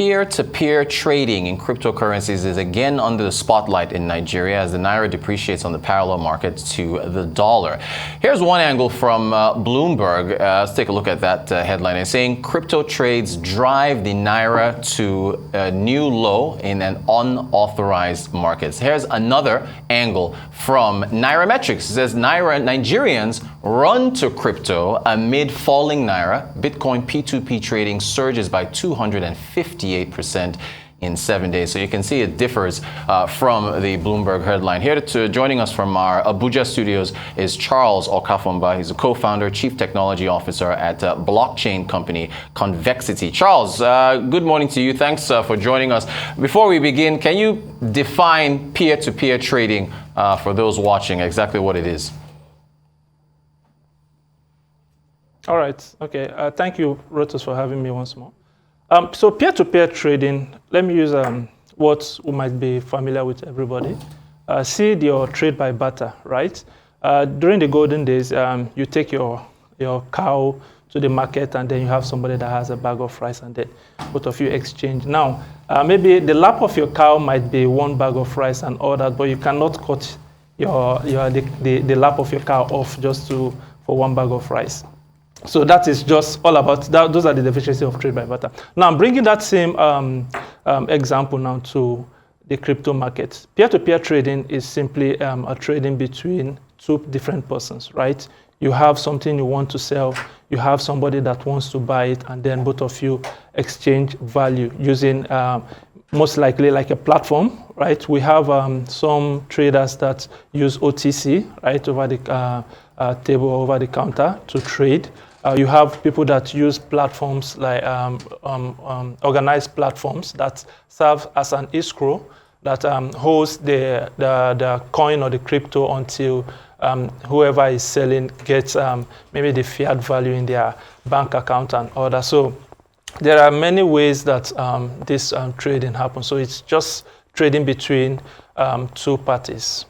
peer-to-peer trading in cryptocurrencies is again under the spotlight in Nigeria as the naira depreciates on the parallel market to the dollar. Here's one angle from Bloomberg. Let's take a look at that headline. It's saying crypto trades drive the naira to a new low in an unauthorized market. Here's another angle from Nairametrics. It says Nigerians run to crypto amid falling naira. Bitcoin P2P trading surges by 258% in 7 days. So you can see it differs from the Bloomberg headline. Here joining us from our Abuja studios is Charles Okaformbah. He's a co-founder, chief technology officer at blockchain company Convexity. Charles, good morning to you. Thanks for joining us. Before we begin, can you define peer-to-peer trading for those watching, exactly what it is? All right. Okay. Thank you, Rotus, for having me once more. So peer-to-peer trading, let me use what might be familiar with everybody. Seed or trade by barter, right? During the golden days, you take your cow to the market and then you have somebody that has a bag of rice and then both of you exchange. Now, maybe the lap of your cow might be one bag of rice and all that, but you cannot cut the lap of your cow off just for one bag of rice. So that is just all about that. Those are the deficiencies of trade by barter. Now I'm bringing that same example now to the crypto market. Peer-to-peer trading is simply a trading between two different persons, right? You have something you want to sell, you have somebody that wants to buy it, and then both of you exchange value using most likely like a platform, right? We have some traders that use OTC, right, over the table, over the counter to trade. You have people that use platforms like organized platforms that serve as an escrow that holds the coin or the crypto until whoever is selling gets maybe the fiat value in their bank account and order. So there are many ways that this trading happens. So it's just trading between two parties.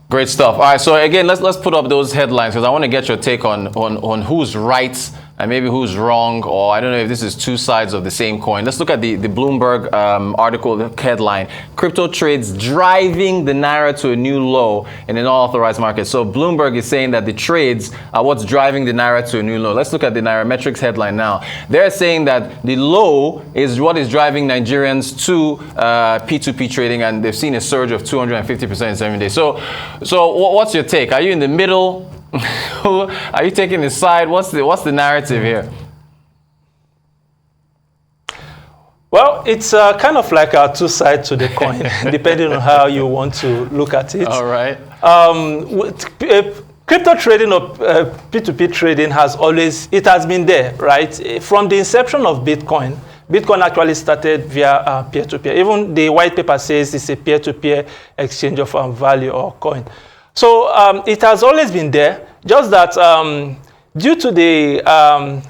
Great stuff. All right, so again, let's put up those headlines because I want to get your take on who's right and maybe who's wrong, or I don't know if this is two sides of the same coin. Let's look at the Bloomberg article, the headline, crypto trades driving the naira to a new low in an unauthorized market. So Bloomberg is saying that the trades are what's driving the naira to a new low. Let's look at the Nairametrics headline now. They're saying that the low is what is driving Nigerians to P2P trading, and they've seen a surge of 250% in 7 days. So what's your take? Are you in the middle? Are you taking a side? What's the narrative here? Well, it's kind of like two sides to the coin, depending on how you want to look at it. All right. Crypto trading or P2P trading has been there, right? From the inception of Bitcoin actually started via peer-to-peer. Even the white paper says it's a peer-to-peer exchange of value or coin. So it has always been there, just that due to the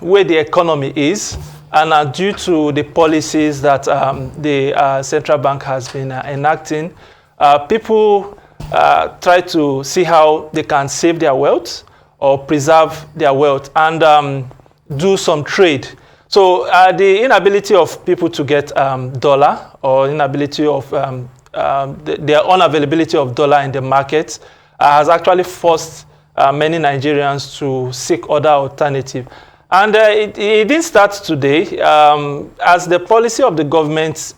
way the economy is and due to the policies that the central bank has been enacting, people try to see how they can save their wealth or preserve their wealth and do some trade. So the inability of people to get dollar or inability of their unavailability of dollar in the market has actually forced many Nigerians to seek other alternatives. And it didn't start today. As the policy of the government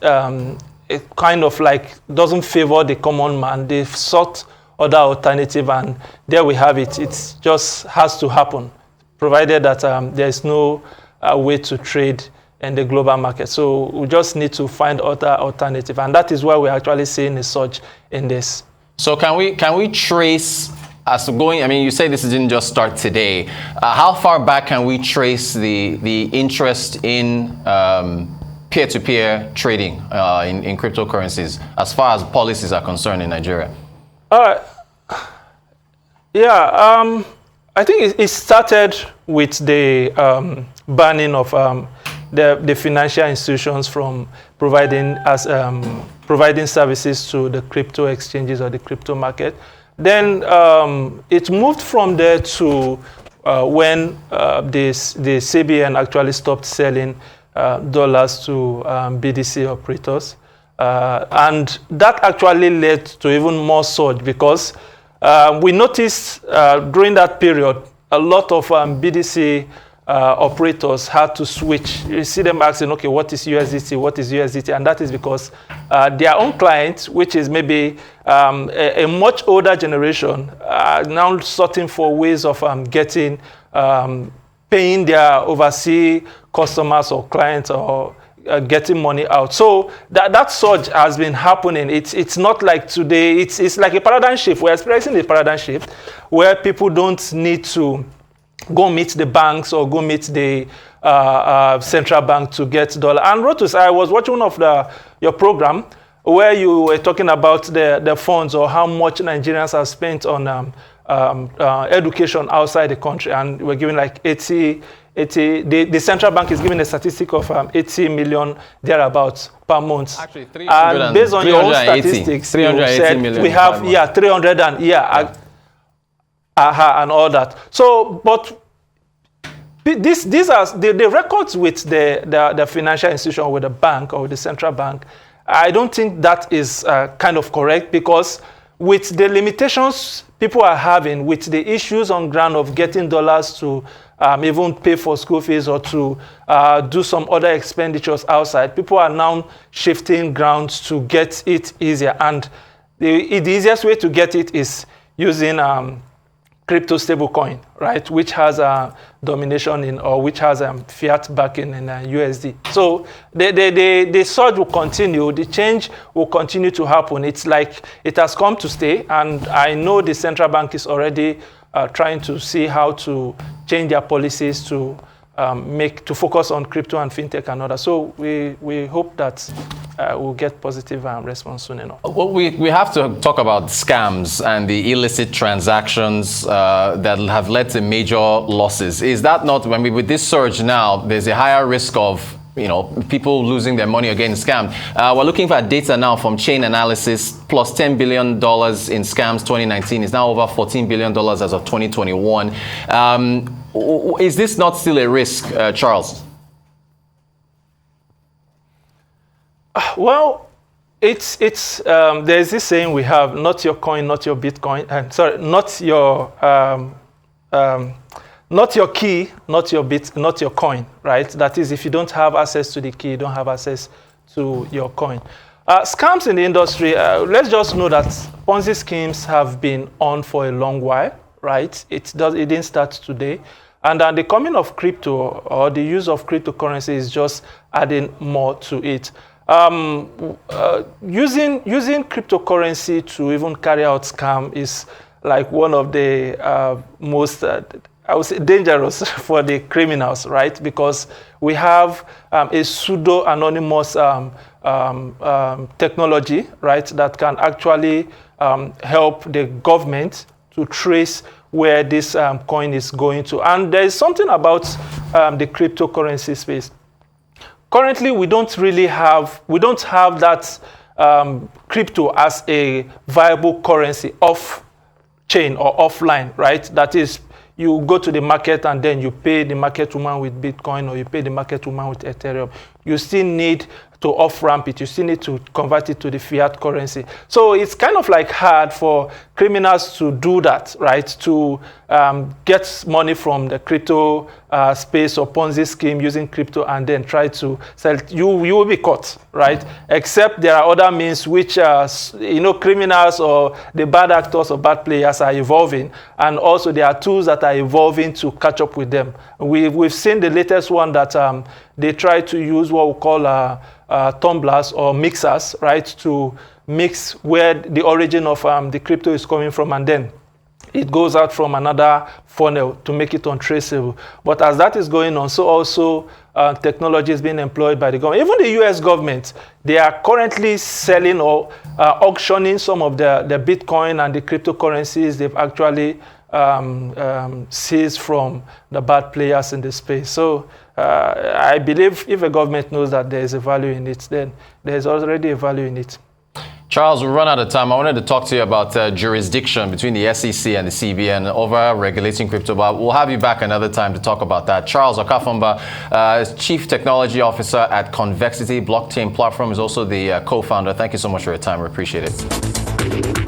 it kind of like doesn't favor the common man, they've sought other alternative, and there we have it. It just has to happen, provided that there is no way to trade in the global market. So we just need to find other alternative, and that is why we're actually seeing a surge in this. So can we trace as going? I mean, you say this didn't just start today. How far back can we trace the interest in peer-to-peer trading in cryptocurrencies, as far as policies are concerned in Nigeria? I think it started with the banning of the financial institutions from providing services to the crypto exchanges or the crypto market. Then it moved from there to when the CBN actually stopped selling dollars to BDC operators. And that actually led to even more surge because we noticed during that period, a lot of BDC operators had to switch. You see them asking, okay, what is USDT? What is USDT? And that is because their own clients, which is maybe a much older generation, are now sorting for ways of getting, paying their overseas customers or clients or getting money out. So that surge has been happening. It's not like today. It's like a paradigm shift. We're experiencing a paradigm shift where people don't need to go meet the banks or go meet the central bank to get dollar. And Rotus, I was watching one of your program where you were talking about the funds or how much Nigerians have spent on education outside the country, and we're giving like 80. The central bank is giving a statistic of 80 million thereabouts per month. Actually, and based on your own statistics, 380 million. We have 300 and and all that. So, but these are the records with the financial institution, with the bank or with the central bank. I don't think that is kind of correct, because with the limitations people are having, with the issues on ground of getting dollars to even pay for school fees or to do some other expenditures outside, people are now shifting grounds to get it easier. And the easiest way to get it is using crypto stablecoin, right, which has a domination in, or which has fiat backing in USD. So the surge will continue, the change will continue to happen. It's like it has come to stay, and I know the central bank is already trying to see how to change their policies to focus on crypto and fintech and others. So we hope that we'll get positive response soon enough. Well, we have to talk about scams and the illicit transactions that have led to major losses. Is that not, when with this surge now, there's a higher risk of people losing their money or getting scammed? We're looking for data now from Chain Analysis, plus $10 billion in scams 2019 is now over $14 billion as of 2021. Is this not still a risk, Charles? Well, it's there's this saying we have: not your coin, not your Bitcoin. Not your key, not your coin, right? That is, if you don't have access to the key, you don't have access to your coin. Scams in the industry, let's just know that Ponzi schemes have been on for a long while, right? It didn't start today. And the coming of crypto, or the use of cryptocurrency, is just adding more to it. Using cryptocurrency to even carry out scam is like one of the most I would say dangerous for the criminals, right? Because we have a pseudo-anonymous technology, right, that can actually help the government to trace where this coin is going to. And there is something about the cryptocurrency space. Currently, we don't have that crypto as a viable currency off-chain or offline, right? That is, you go to the market and then you pay the market woman with Bitcoin, or you pay the market woman with Ethereum. You still need to off-ramp it. You still need to convert it to the fiat currency. So it's kind of like hard for criminals to do that, right? To get money from the crypto space or Ponzi scheme using crypto and then try to sell it. You will be caught, right? Except there are other means which criminals or the bad actors or bad players are evolving, and also there are tools that are evolving to catch up with them. We've seen the latest one that they try to use what we call tumblers or mixers, right, to mix where the origin of the crypto is coming from, and then it goes out from another funnel to make it untraceable. But as that is going on, so also technology is being employed by the government. Even the US government, they are currently selling or auctioning some of the Bitcoin and the cryptocurrencies they've actually seized from the bad players in the space. So I believe if a government knows that there is a value in it, then there is already a value in it. Charles, we run out of time. I wanted to talk to you about jurisdiction between the SEC and the CBN over regulating crypto, but we'll have you back another time to talk about that. Charles Okaformbah is Chief Technology Officer at Convexity blockchain platform, is also the co-founder. Thank you so much for your time. We appreciate it.